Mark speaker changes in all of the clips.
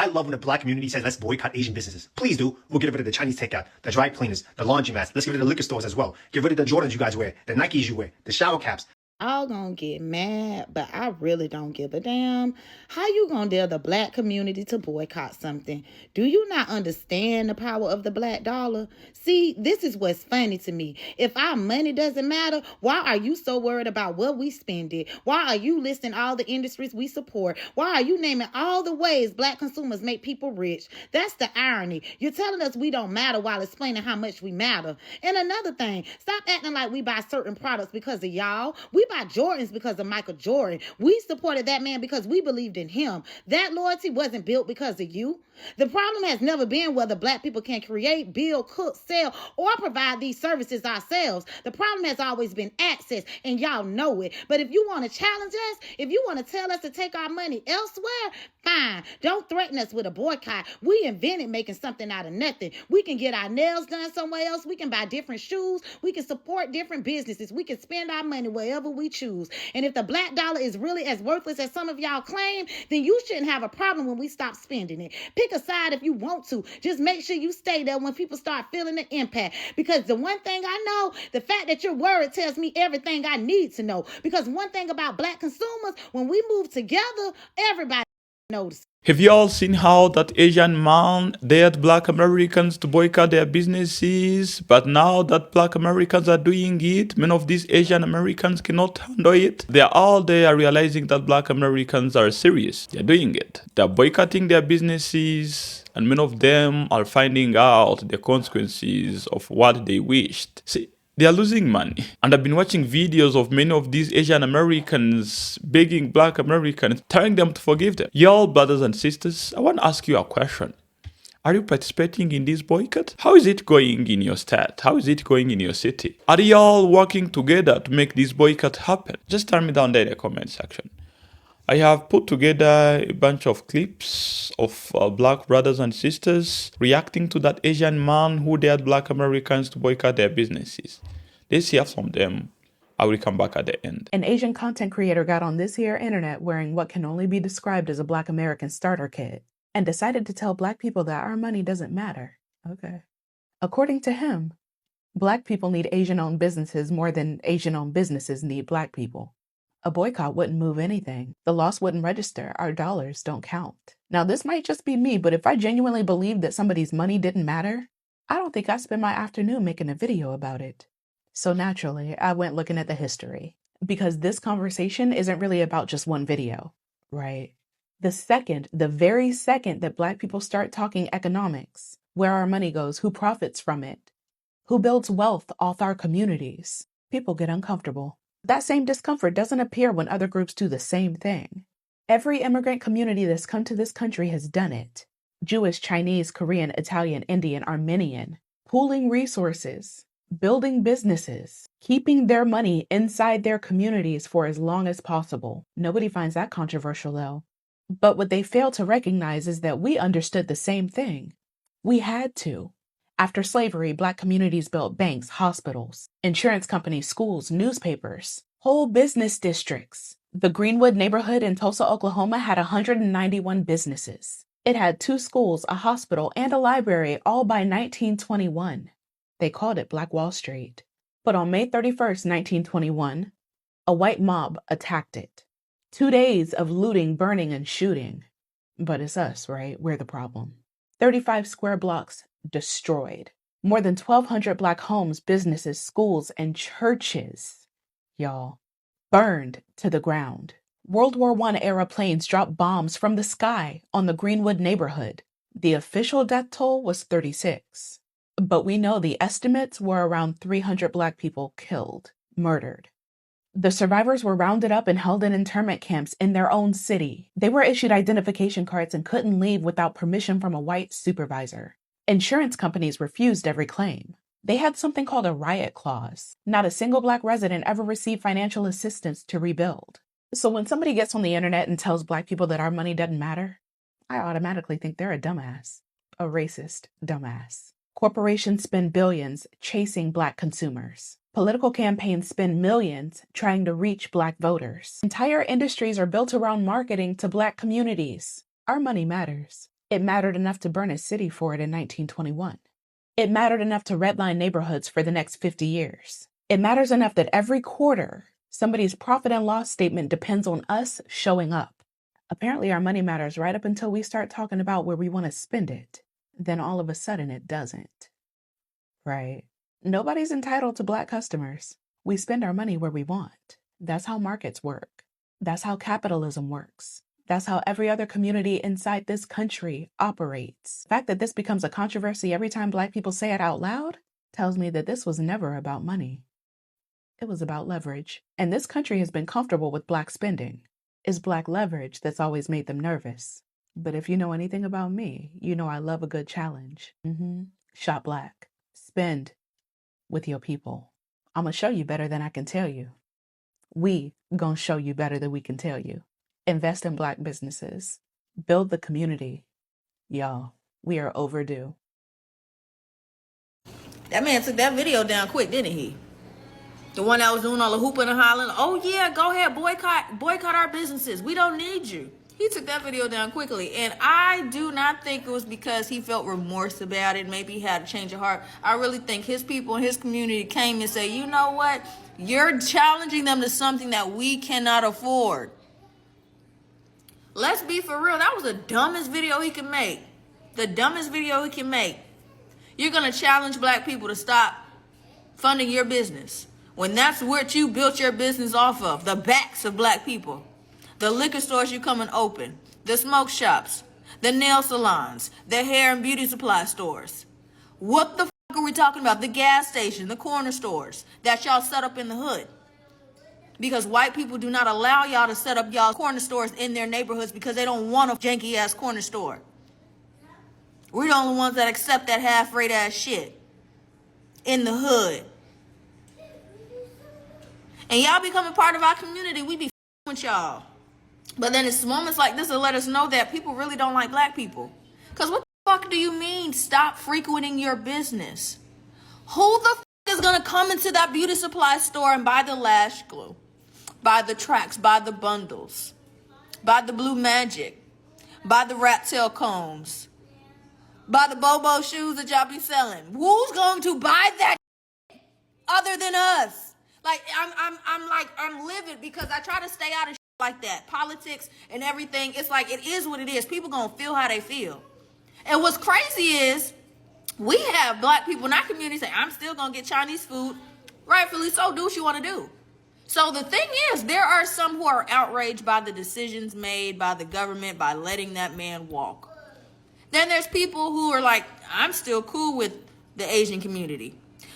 Speaker 1: I love when the black community says, let's boycott Asian businesses. Please do. We'll get rid of the Chinese takeout, the dry cleaners, the laundromats. Let's get rid of the liquor stores as well. Get rid of the Jordans you guys wear, the Nikes you wear, the shower caps.
Speaker 2: All gonna get mad, but I really don't give a damn. How you gonna dare the black community to boycott something? Do you not understand the power of the black dollar? See, this is what's funny to me. If our money doesn't matter, why are you so worried about what we spend it? Why are you listing all the industries we support? Why are you naming all the ways black consumers make people rich? That's the irony. You're telling us we don't matter while explaining how much we matter. And another thing, stop acting like we buy certain products because of y'all. We buy Jordans because of Michael Jordan. We supported that man because we believed in him. That loyalty wasn't built because of you. The problem has never been whether black people can create, build, cook, sell, or provide these services ourselves. The problem has always been access, and y'all know it. But if you want to challenge us, if you want to tell us to take our money elsewhere, fine. Don't threaten us with a boycott. We invented making something out of nothing. We can get our nails done somewhere else. We can buy different shoes. We can support different businesses. We can spend our money wherever we choose. And if the black dollar is really as worthless as some of y'all claim, then you shouldn't have a problem when we stop spending it. Pick a side if you want to. Just make sure you stay there when people start feeling the impact. Because the one thing I know, the fact that you're worried tells me everything I need to know. Because one thing about black consumers, when we move together, everybody notices.
Speaker 3: Have you all seen how that Asian man dared black Americans to boycott their businesses? But now that black Americans are doing it, many of these Asian Americans cannot handle it. They are all there realizing that black Americans are serious. They're doing it. They're boycotting their businesses, and many of them are finding out the consequences of what they wished. See, they are losing money. And I've been watching videos of many of these Asian Americans begging black Americans, telling them to forgive them. Y'all brothers and sisters, I want to ask you a question. Are you participating in this boycott? How is it going in your state? How is it going in your city? Are y'all working together to make this boycott happen? Just tell me down there in the comment section. I have put together a bunch of clips of black brothers and sisters reacting to that Asian man who dared black Americans to boycott their businesses. Let's hear from them. I will come back at the end.
Speaker 4: An Asian content creator got on this here internet wearing what can only be described as a black American starter kit and decided to tell black people that our money doesn't matter. Okay. According to him, black people need Asian-owned businesses more than Asian-owned businesses need black people. A boycott wouldn't move anything. The loss wouldn't register. Our dollars don't count. Now, this might just be me, but if I genuinely believed that somebody's money didn't matter, I don't think I'd spend my afternoon making a video about it. So naturally, I went looking at the history, because this conversation isn't really about just one video, right? The very second that black people start talking economics, where our money goes, who profits from it, who builds wealth off our communities, people get uncomfortable. That same discomfort doesn't appear when other groups do the same thing. Every immigrant community that's come to this country has done it. Jewish, Chinese, Korean, Italian, Indian, Armenian, pooling resources, building businesses, keeping their money inside their communities for as long as possible. Nobody finds that controversial though. But what they fail to recognize is that we understood the same thing. We had to. After slavery, black communities built banks, hospitals, insurance companies, schools, newspapers, whole business districts. The Greenwood neighborhood in Tulsa, Oklahoma had 191 businesses. It had 2 schools, a hospital, and a library, all by 1921. They called it Black Wall Street. But on May 31st, 1921, a white mob attacked it. 2 days of looting, burning, and shooting. But it's us, right? We're the problem. 35 square blocks destroyed. More than 1,200 black homes, businesses, schools, and churches, y'all, burned to the ground. World War I era planes dropped bombs from the sky on the Greenwood neighborhood. The official death toll was 36. But we know the estimates were around 300 black people killed, murdered. The survivors were rounded up and held in internment camps in their own city. They were issued identification cards and couldn't leave without permission from a white supervisor. Insurance companies refused every claim. They had something called a riot clause. Not a single black resident ever received financial assistance to rebuild. So when somebody gets on the internet and tells black people that our money doesn't matter, I automatically think they're a dumbass. A racist dumbass. Corporations spend billions chasing black consumers. Political campaigns spend millions trying to reach black voters. Entire industries are built around marketing to black communities. Our money matters. It mattered enough to burn a city for it in 1921. It mattered enough to redline neighborhoods for the next 50 years. It matters enough that every quarter, somebody's profit and loss statement depends on us showing up. Apparently, our money matters right up until we start talking about where we want to spend it. Then all of a sudden, it doesn't. Right? Nobody's entitled to Black customers. We spend our money where we want. That's how markets work. That's how capitalism works. That's how every other community inside this country operates. The fact that this becomes a controversy every time Black people say it out loud tells me that this was never about money. It was about leverage. And this country has been comfortable with Black spending. It's Black leverage that's always made them nervous. But if you know anything about me, you know I love a good challenge. Shop Black. Spend with your people. I'm gonna show you better than I can tell you. We gonna show you better than we can tell you. Invest in Black businesses. Build the community. Y'all, we are overdue.
Speaker 5: That man took that video down quick, didn't he? The one that was doing all the hooping and hollering. Oh yeah, go ahead, boycott our businesses. We don't need you. He took that video down quickly. And I do not think it was because he felt remorse about it. Maybe he had a change of heart. I really think his people in his community came and said, you know what? You're challenging them to something that we cannot afford. Let's be for real. That was the dumbest video he could make. The dumbest video he can make. You're going to challenge Black people to stop funding your business when that's what you built your business off of, the backs of Black people. The liquor stores you come and open, the smoke shops, the nail salons, the hair and beauty supply stores. What the fuck are we talking about? The gas station, the corner stores that y'all set up in the hood. Because white people do not allow y'all to set up y'all corner stores in their neighborhoods because they don't want a janky ass corner store. We're the only ones that accept that half-rate ass shit in the hood. And y'all becoming part of our community, we be with y'all. But then it's moments like this that let us know that people really don't like Black people. Because what the fuck do you mean stop frequenting your business? Who the fuck is going to come into that beauty supply store and buy the lash glue, buy the tracks, buy the bundles, buy the blue magic, buy the rat tail combs, buy the Bobo shoes that y'all be selling? Who's going to buy that other than us? Like, I'm livid because I try to stay out of like that. Politics and everything. It's like, it is what it is. People gonna feel how they feel. And what's crazy is we have Black people in our community say, I'm still gonna get Chinese food. Rightfully so, do what you want to do. So the thing is, there are some who are outraged by the decisions made by the government by letting that man walk. Then there's people who are like, I'm still cool with the Asian community.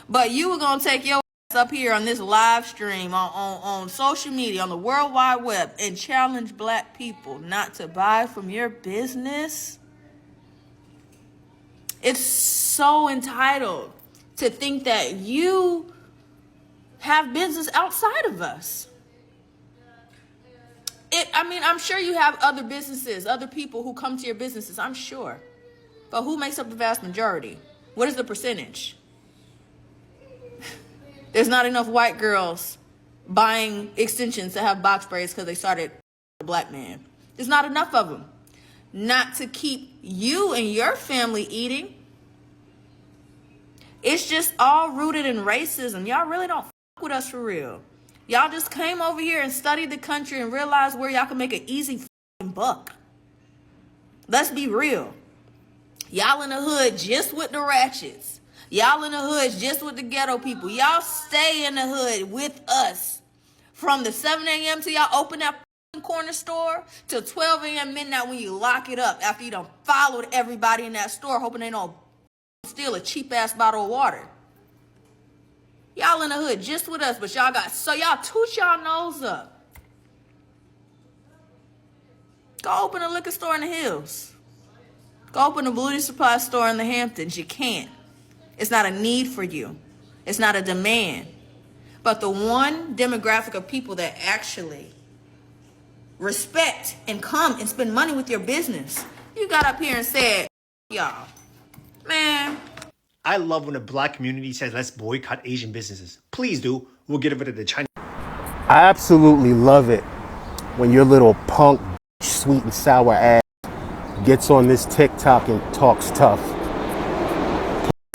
Speaker 5: But you were gonna take your up here on this live stream on social media, on the World Wide Web, and challenge Black people not to buy from your business? It's so entitled to think that you have business outside of us. I'm sure you have other businesses, other people who come to your businesses, I'm sure. But who makes up the vast majority? What is the percentage? There's not enough white girls buying extensions to have box braids because they started a Black man. There's not enough of them. Not to keep you and your family eating. It's just all rooted in racism. Y'all really don't fuck with us for real. Y'all just came over here and studied the country and realized where y'all can make an easy buck. Let's be real. Y'all in the hood just with the ratchets. Y'all in the hood just with the ghetto people. Y'all stay in the hood with us. From the 7 a.m. till y'all open that corner store till 12 a.m. midnight when you lock it up after you done followed everybody in that store hoping they don't steal a cheap ass bottle of water. Y'all in the hood just with us, but y'all toot y'all nose up. Go open a liquor store in the hills. Go open a beauty supply store in the Hamptons. You can't. It's not a need for you. It's not a demand. But the one demographic of people that actually respect and come and spend money with your business, you got up here and said, y'all, man.
Speaker 1: I love when the Black community says, let's boycott Asian businesses. Please do. We'll get rid of the Chinese.
Speaker 6: I absolutely love it when your little punk, sweet and sour ass gets on this TikTok and talks tough.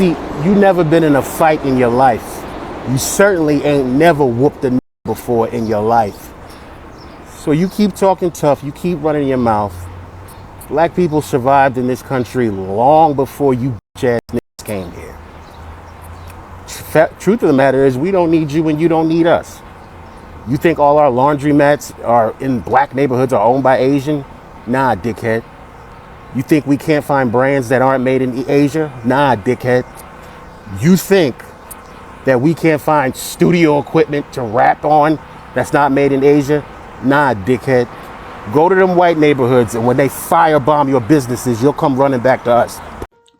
Speaker 6: See, you never been in a fight in your life. You certainly ain't never whooped a before in your life. So you keep talking tough, you keep running your mouth. Black people survived in this country long before you bitch ass niggas came here. Truth of the matter is, we don't need you and you don't need us. You think all our laundromats are in black neighborhoods are owned by Asian? Nah, dickhead. You think we can't find brands that aren't made in Asia? Nah, dickhead. You think that we can't find studio equipment to rap on that's not made in Asia? Nah, dickhead. Go to them white neighborhoods, and when they firebomb your businesses, you'll come running back to us.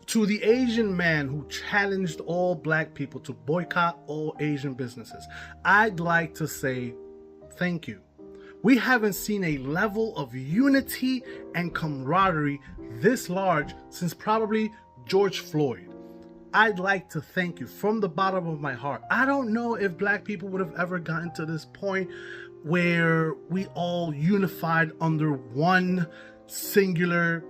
Speaker 7: To the Asian man who challenged all black people to boycott all Asian businesses, I'd like to say thank you. We haven't seen a level of unity and camaraderie this large since probably George Floyd. I'd like to thank you from the bottom of my heart. I don't know if black people would have ever gotten to this point where we all unified under one singular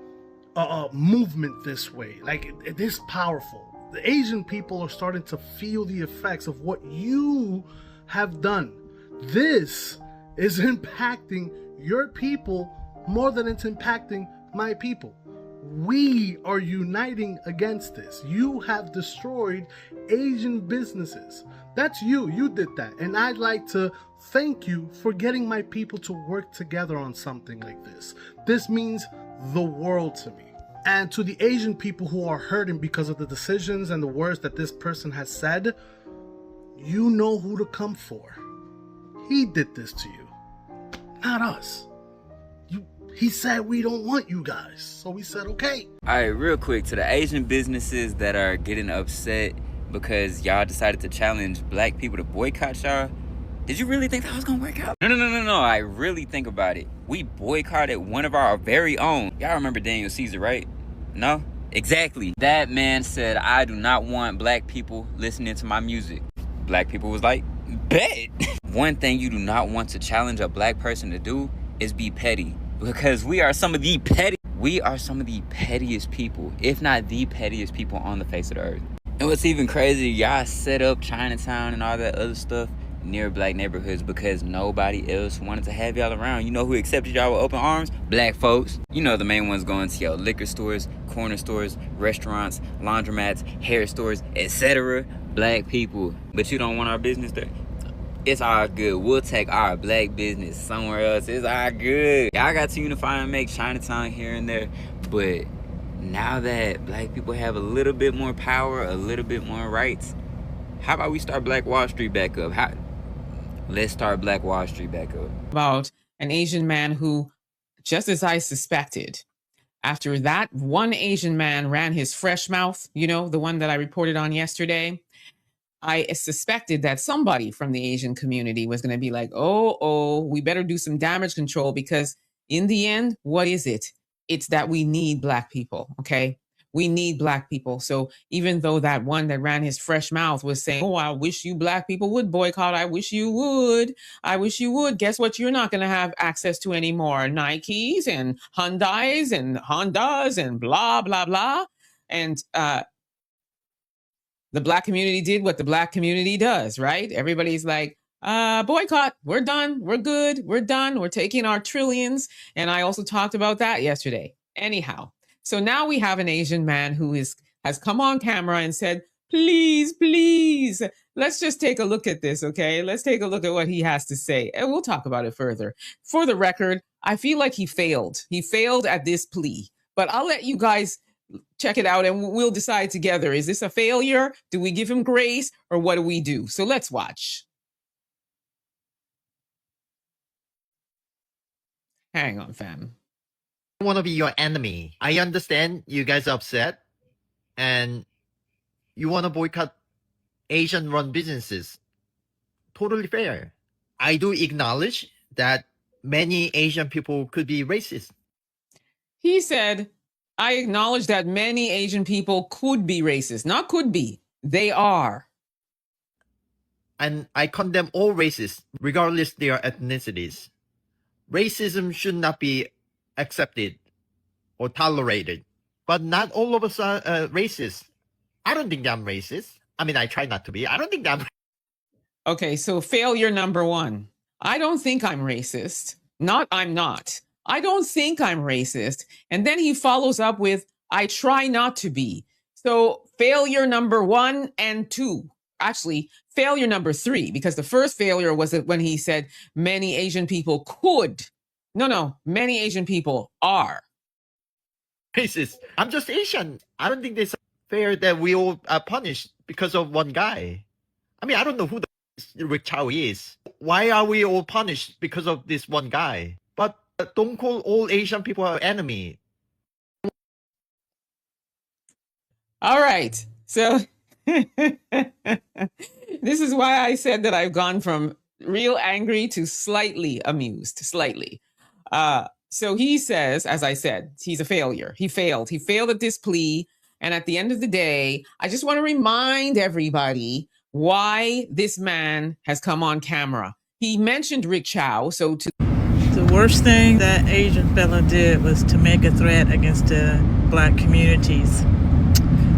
Speaker 7: movement this way. Like, it is powerful. The Asian people are starting to feel the effects of what you have done. This is impacting your people more than it's impacting my people. We are uniting against this. You have destroyed Asian businesses. That's you. You did that. And I'd like to thank you for getting my people to work together on something like this. This means the world to me. And to the Asian people who are hurting because of the decisions and the words that this person has said, you know who to come for. He did this to you, not us. He said we don't want you guys, so we said okay.
Speaker 8: All right, real quick, to the Asian businesses that are getting upset because y'all decided to challenge black people to boycott y'all, did you really think that was gonna work out? No. I really think about it. We boycotted one of our very own. Y'all remember Daniel Caesar, right? No? Exactly. That man said, I do not want black people listening to my music. Black people was like, bet. One thing you do not want to challenge a black person to do is be petty. Because we are some of the pettiest people, if not the pettiest people on the face of the earth. And what's even crazy, y'all set up Chinatown and all that other stuff near black neighborhoods because nobody else wanted to have y'all around. You know who accepted y'all with open arms? Black folks. You know the main ones going to your liquor stores, corner stores, restaurants, laundromats, hair stores, etc. Black people. But you don't want our business there? It's all good. We'll take our black business somewhere else. It's all good. Y'all got to unify and make Chinatown here and there. But now that black people have a little bit more power, a little bit more rights, how about we start Black Wall Street back up? Let's start Black Wall Street back up.
Speaker 9: About an Asian man who, just as I suspected, after that one Asian man ran his fresh mouth, you know, the one that I reported on yesterday, I suspected that somebody from the Asian community was going to be like, we better do some damage control because in the end, what is it? It's that we need black people, okay? We need black people. So even though that one that ran his fresh mouth was saying, I wish you black people would boycott. I wish you would. I wish you would. Guess what? You're not going to have access to anymore. Nikes and Hyundais and Hondas and blah, blah, blah. And the black community did what the black community does, right? Everybody's like, boycott, we're done, we're good, we're done, we're taking our trillions. And I also talked about that yesterday. Anyhow, so now we have an Asian man who has come on camera and said, please, let's just take a look at this, okay? Let's take a look at what he has to say, and we'll talk about it further. For the record, I feel like he failed. He failed at this plea, but I'll let you guys check it out and we'll decide together. Is this a failure? Do we give him grace or what do we do? So let's watch. Hang on, fam.
Speaker 10: I want to be your enemy. I understand you guys are upset and you want to boycott Asian run businesses. Totally fair. I do acknowledge that many Asian people could be racist.
Speaker 9: He said, I acknowledge that many Asian people could be racist. Not could be. They are.
Speaker 10: And I condemn all races, regardless their ethnicities. Racism should not be accepted or tolerated. But not all of us are racist. I don't think I'm racist. I mean, I try not to be. I don't think I'm.
Speaker 9: Okay, so failure number one. I don't think I'm racist. Not I'm not. I don't think I'm racist. And then he follows up with, I try not to be. So failure number 1 and 2. Actually, failure number 3, because the first failure was that when he said many Asian people could. No, many Asian people are.
Speaker 10: Racist. I'm just Asian. I don't think it's fair that we all are punished because of one guy. I mean, I don't know who the Rick Chow is. Why are we all punished because of this one guy? But don't call all Asian people our enemy.
Speaker 9: All right. So this is why I said that I've gone from real angry to slightly amused, slightly. So he says, as I said, he's a failure. He failed. He failed at this plea. And at the end of the day, I just want to remind everybody why this man has come on camera. He mentioned Rick Chow. So
Speaker 11: the worst thing that Asian fella did was to make a threat against the black communities.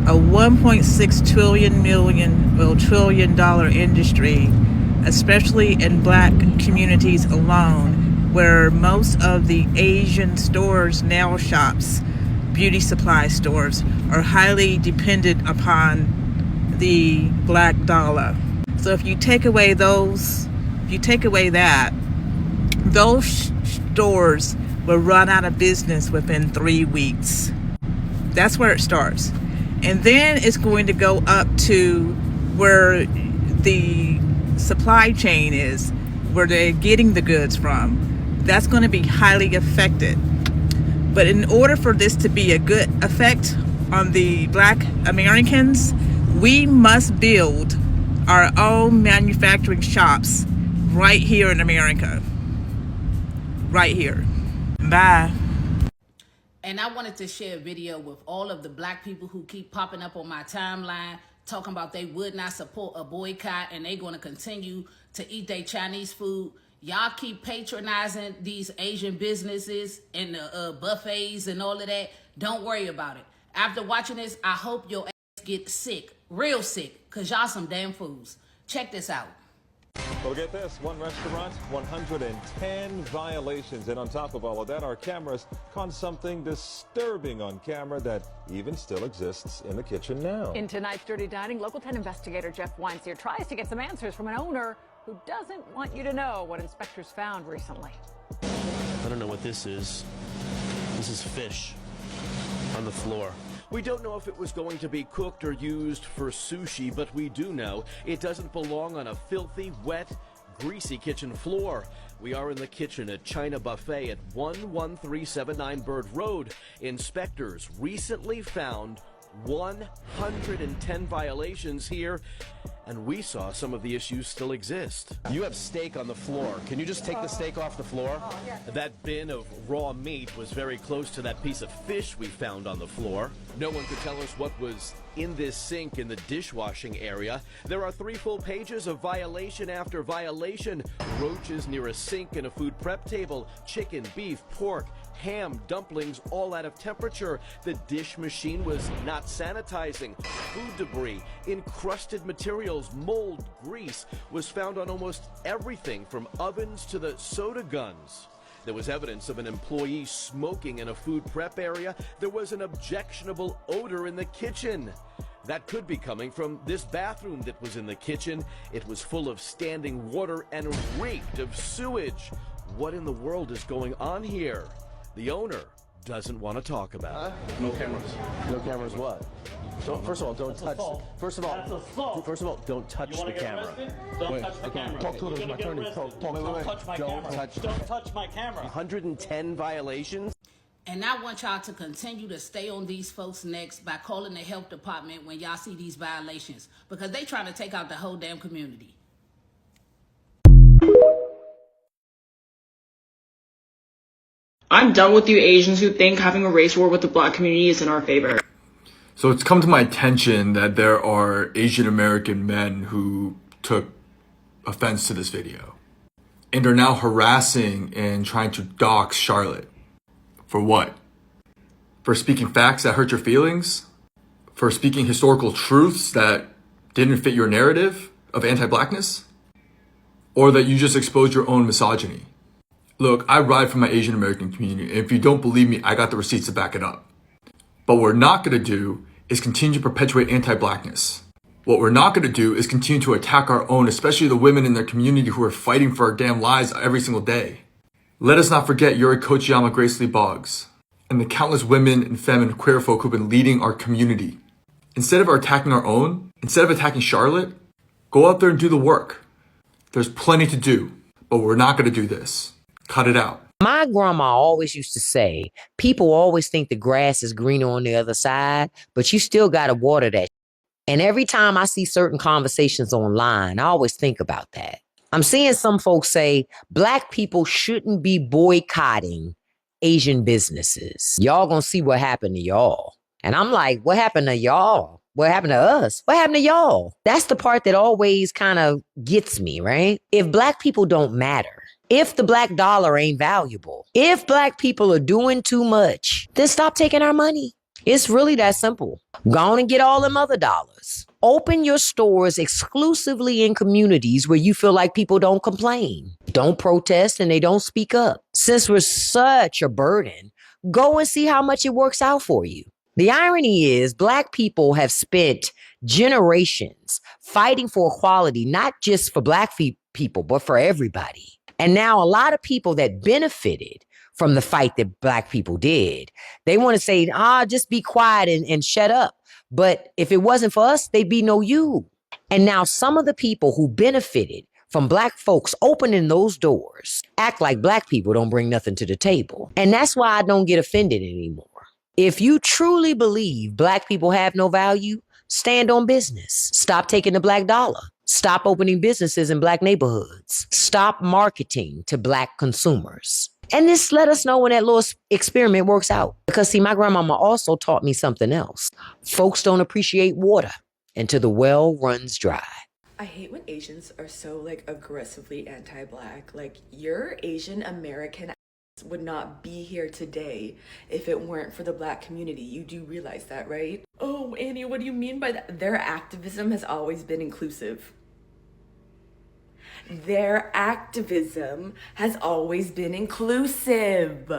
Speaker 11: A $1.6 trillion industry, especially in black communities alone, where most of the Asian stores, nail shops, beauty supply stores are highly dependent upon the black dollar. So if you take away those, those stores will run out of business within 3 weeks. That's where it starts. And then it's going to go up to where the supply chain is, where they're getting the goods from. That's going to be highly affected. But in order for this to be a good effect on the black Americans, we must build our own manufacturing shops right here in America. Right here. Bye.
Speaker 12: And I wanted to share a video with all of the black people who keep popping up on my timeline talking about they would not support a boycott and they're going to continue to eat their Chinese food. Y'all keep patronizing these Asian businesses and the buffets and all of that. Don't worry about it. After watching this, I hope your ass get sick, real sick, because y'all some damn fools. Check this out.
Speaker 13: Well, get this, one restaurant, 110 violations. And on top of all of that, our cameras caught something disturbing on camera that even still exists in the kitchen now.
Speaker 14: In tonight's Dirty Dining, Local 10 investigator Jeff Weinstein tries to get some answers from an owner who doesn't want you to know what inspectors found recently.
Speaker 15: I don't know what this is. This is fish on the floor. We don't know if it was going to be cooked or used for sushi, but we do know it doesn't belong on a filthy, wet, greasy kitchen floor. We are in the kitchen at China Buffet at 11379 Bird Road. Inspectors recently found 110 violations here, and we saw some of the issues still exist.
Speaker 16: You have steak on the floor. Can you just take the steak off the floor?
Speaker 15: That bin of raw meat was very close to that piece of fish we found on the floor. No one could tell us what was in this sink in the dishwashing area. There are 3 full pages of violation after violation. Roaches near a sink and a food prep table, chicken, beef, pork, ham, dumplings, all out of temperature. The dish machine was not sanitizing. Food debris, encrusted materials, mold, grease was found on almost everything from ovens to the soda guns. There was evidence of an employee smoking in a food prep area. There was an objectionable odor in the kitchen. That could be coming from this bathroom that was in the kitchen. It was full of standing water and reeked of sewage. What in the world is going on here? The owner doesn't want to talk about it.
Speaker 16: No cameras. No cameras what? First of all, don't touch. First of all, don't touch the camera.
Speaker 17: Don't touch the camera.
Speaker 16: Talk to my attorney.
Speaker 17: Don't touch my camera. Don't touch my camera.
Speaker 15: 110 violations.
Speaker 12: And I want y'all to continue to stay on these folks' necks by calling the health department when y'all see these violations, because they trying to take out the whole damn community.
Speaker 18: I'm done with you Asians who think having a race war with the black community is in our favor.
Speaker 19: So it's come to my attention that there are Asian American men who took offense to this video and are now harassing and trying to dox Charlotte. For what? For speaking facts that hurt your feelings? For speaking historical truths that didn't fit your narrative of anti-blackness? Or that you just exposed your own misogyny? Look, I ride for my Asian American community, and if you don't believe me, I got the receipts to back it up. But what we're not going to do is continue to perpetuate anti-blackness. What we're not going to do is continue to attack our own, especially the women in their community who are fighting for our damn lives every single day. Let us not forget Yuri Kochiyama Grace Lee Boggs and the countless women and femme and queer folk who've been leading our community. Instead of attacking our own, instead of attacking Charlotte, go out there and do the work. There's plenty to do, but we're not going to do this. Cut it out.
Speaker 20: My grandma always used to say, people always think the grass is greener on the other side, but you still got to water that. And every time I see certain conversations online, I always think about that. I'm seeing some folks say Black people shouldn't be boycotting Asian businesses. Y'all gonna see what happened to y'all. And I'm like, what happened to y'all? What happened to us? What happened to y'all? That's the part that always kind of gets me, right? If Black people don't matter, if the Black dollar ain't valuable, if Black people are doing too much, then stop taking our money. It's really that simple. Go on and get all them other dollars. Open your stores exclusively in communities where you feel like people don't complain, don't protest, and they don't speak up. Since we're such a burden, go and see how much it works out for you. The irony is Black people have spent generations fighting for equality, not just for Black people, but for everybody. And now a lot of people that benefited from the fight that Black people did, they want to say, just be quiet and shut up. But if it wasn't for us, they'd be no you. And now some of the people who benefited from Black folks opening those doors act like Black people don't bring nothing to the table. And that's why I don't get offended anymore. If you truly believe Black people have no value, stand on business. Stop taking the Black dollar. Stop opening businesses in Black neighborhoods. Stop marketing to Black consumers. And this let us know when that little experiment works out. Because see, my grandmama also taught me something else. Folks don't appreciate water until the well runs dry.
Speaker 21: I hate when Asians are so aggressively anti-Black. Your Asian American would not be here today if it weren't for the Black community. You do realize that, right? Oh, Annie, what do you mean by that? Their activism has always been inclusive. Their activism has always been inclusive.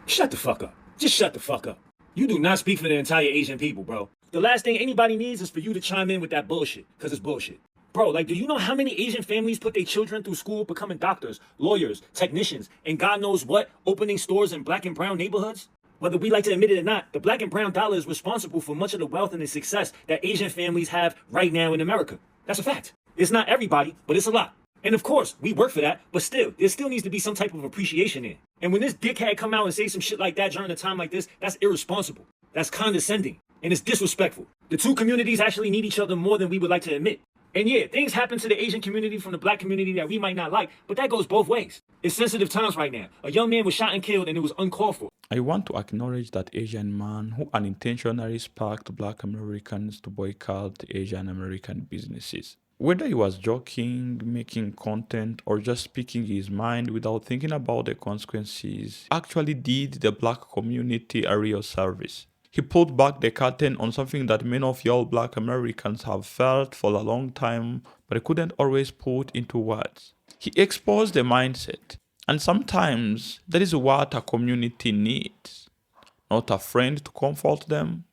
Speaker 22: Shut the fuck up. Just shut the fuck up. You do not speak for the entire Asian people, bro. The last thing anybody needs is for you to chime in with that bullshit, because it's bullshit. Bro, do you know how many Asian families put their children through school becoming doctors, lawyers, technicians, and God knows what, opening stores in Black and brown neighborhoods? Whether we like to admit it or not, the Black and brown dollar is responsible for much of the wealth and the success that Asian families have right now in America. That's a fact. It's not everybody, but it's a lot. And of course, we work for that, but still, there still needs to be some type of appreciation in. And when this dickhead come out and say some shit like that during a time like this, that's irresponsible. That's condescending. And it's disrespectful. The two communities actually need each other more than we would like to admit. And yeah, things happen to the Asian community from the Black community that we might not like, but that goes both ways. It's sensitive times right now. A young man was shot and killed and it was uncalled for.
Speaker 3: I want to acknowledge that Asian man who unintentionally sparked Black Americans to boycott Asian American businesses. Whether he was joking, making content, or just speaking his mind without thinking about the consequences, actually did the Black community a real service. He pulled back the curtain on something that many of y'all Black Americans have felt for a long time, but couldn't always put into words. He exposed the mindset, and sometimes that is what a community needs. Not a friend to comfort them,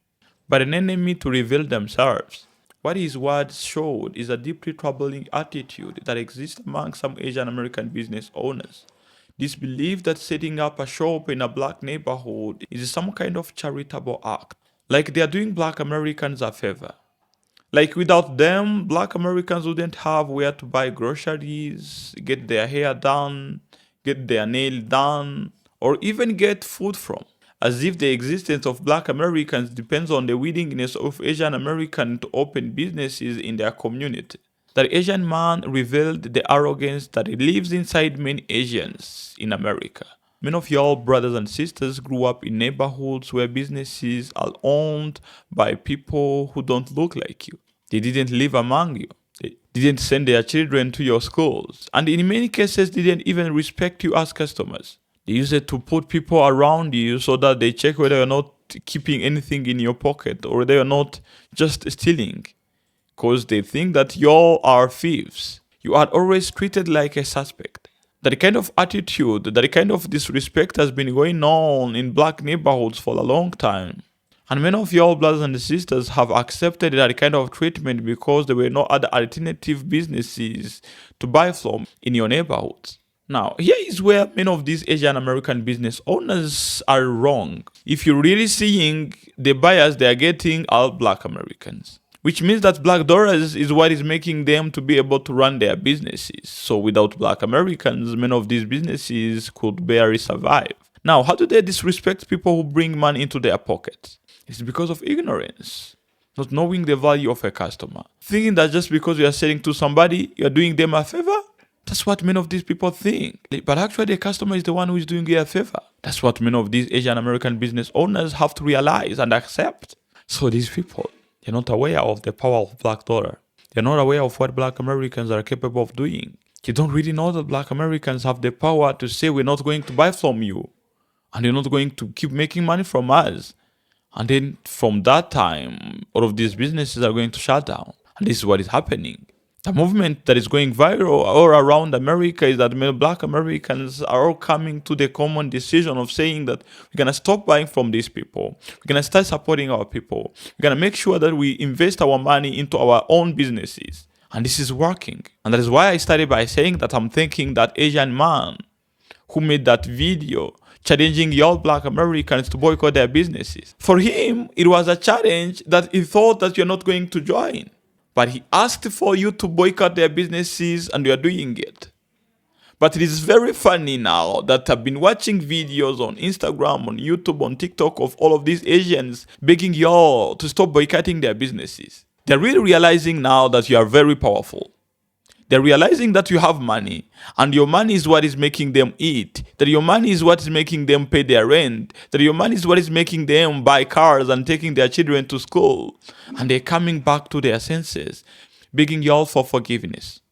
Speaker 3: but an enemy to reveal themselves. What his words showed is a deeply troubling attitude that exists among some Asian American business owners. This belief that setting up a shop in a Black neighborhood is some kind of charitable act. Like they are doing Black Americans a favor. Like without them, Black Americans wouldn't have where to buy groceries, get their hair done, get their nail done, or even get food from. As if the existence of Black Americans depends on the willingness of Asian Americans to open businesses in their community. That Asian man revealed the arrogance that lives inside many Asians in America. Many of y'all brothers and sisters grew up in neighborhoods where businesses are owned by people who don't look like you. They didn't live among you. They didn't send their children to your schools. And in many cases, didn't even respect you as customers. They use it to put people around you so that they check whether you're not keeping anything in your pocket or whether you're not just stealing. Because they think that y'all are thieves. You are always treated like a suspect. That kind of attitude, that kind of disrespect has been going on in black neighborhoods for a long time. And many of your brothers and sisters have accepted that kind of treatment because there were no other alternative businesses to buy from in your neighborhoods. Now, here is where many of these Asian American business owners are wrong. If you're really seeing the buyers they are getting are black Americans, which means that black dollars is what is making them to be able to run their businesses. So without black Americans, many of these businesses could barely survive. Now, how do they disrespect people who bring money into their pockets? It's because of ignorance, not knowing the value of a customer. Thinking that just because you are selling to somebody, you are doing them a favor. That's what many of these people think. But actually, the customer is the one who is doing you a favor. That's what many of these Asian American business owners have to realize and accept. So these people, they're not aware of the power of black dollar. They're not aware of what black Americans are capable of doing. You don't really know that black Americans have the power to say we're not going to buy from you. And you're not going to keep making money from us. And then from that time, all of these businesses are going to shut down. And this is what is happening. The movement that is going viral all around America is that many black Americans are all coming to the common decision of saying that we're going to stop buying from these people. We're going to start supporting our people. We're going to make sure that we invest our money into our own businesses. And this is working. And that is why I started by saying that I'm thinking that Asian man who made that video challenging y'all black Americans to boycott their businesses. For him, it was a challenge that he thought that you're not going to join. But he asked for you to boycott their businesses and you are doing it. But it is very funny now that I've been watching videos on Instagram, on YouTube, on TikTok of all of these Asians begging y'all to stop boycotting their businesses. They're really realizing now that you are very powerful. They're realizing that you have money, and your money is what is making them eat, that your money is what is making them pay their rent, that your money is what is making them buy cars and taking their children to school. And they're coming back to their senses, begging y'all for forgiveness.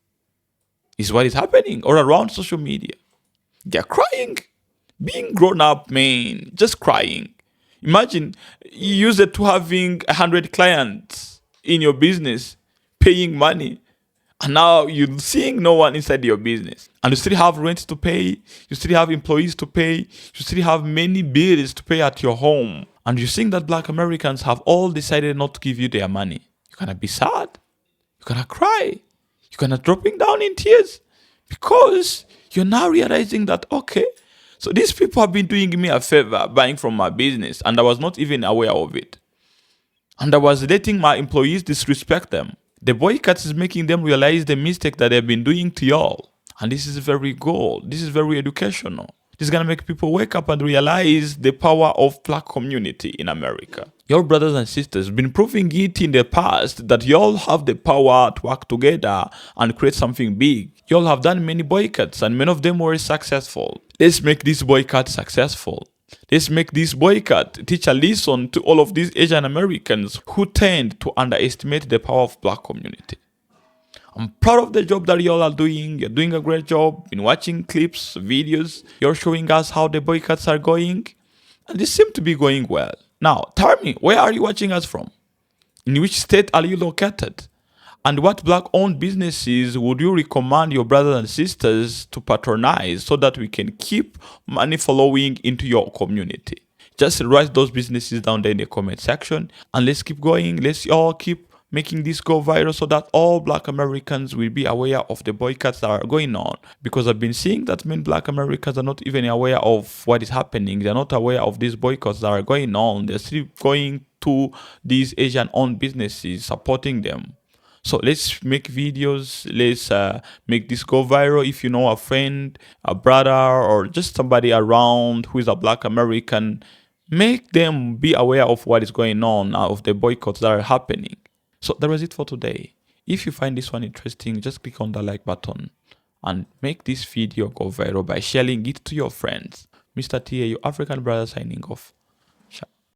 Speaker 3: Is what is happening all around social media. They're crying, being grown up, man, just crying. Imagine you used to having 100 clients in your business, paying money. And now you're seeing no one inside your business. And you still have rent to pay. You still have employees to pay. You still have many bills to pay at your home. And you're seeing that black Americans have all decided not to give you their money. You're going to be sad. You're going to cry. You're going to dropping down in tears. Because you're now realizing that, okay, so these people have been doing me a favor buying from my business. And I was not even aware of it. And I was letting my employees disrespect them. The boycott is making them realize the mistake that they've been doing to y'all. And this is very good. This is very educational. This is going to make people wake up and realize the power of black community in America. Your brothers and sisters have been proving it in the past that y'all have the power to work together and create something big. Y'all have done many boycotts and many of them were successful. Let's make this boycott successful. Let's make this boycott teach a lesson to all of these Asian Americans who tend to underestimate the power of black community. I'm proud of the job that y'all are doing. You're doing a great job. Been watching clips, videos. You're showing us how the boycotts are going. And they seem to be going well. Now, tell me, where are you watching us from? In which state are you located? And what black-owned businesses would you recommend your brothers and sisters to patronize so that we can keep money flowing into your community? Just write those businesses down there in the comment section and let's keep going. Let's all keep making this go viral so that all black Americans will be aware of the boycotts that are going on. Because I've been seeing that many black Americans are not even aware of what is happening. They're not aware of these boycotts that are going on. They're still going to these Asian-owned businesses, supporting them. So let's make videos, let's make this go viral. If you know a friend, a brother, or just somebody around who is a black American, make them be aware of what is going on, of the boycotts that are happening. So that was it for today. If you find this one interesting, just click on the like button and make this video go viral by sharing it to your friends. Mr. TA, your African brother signing off.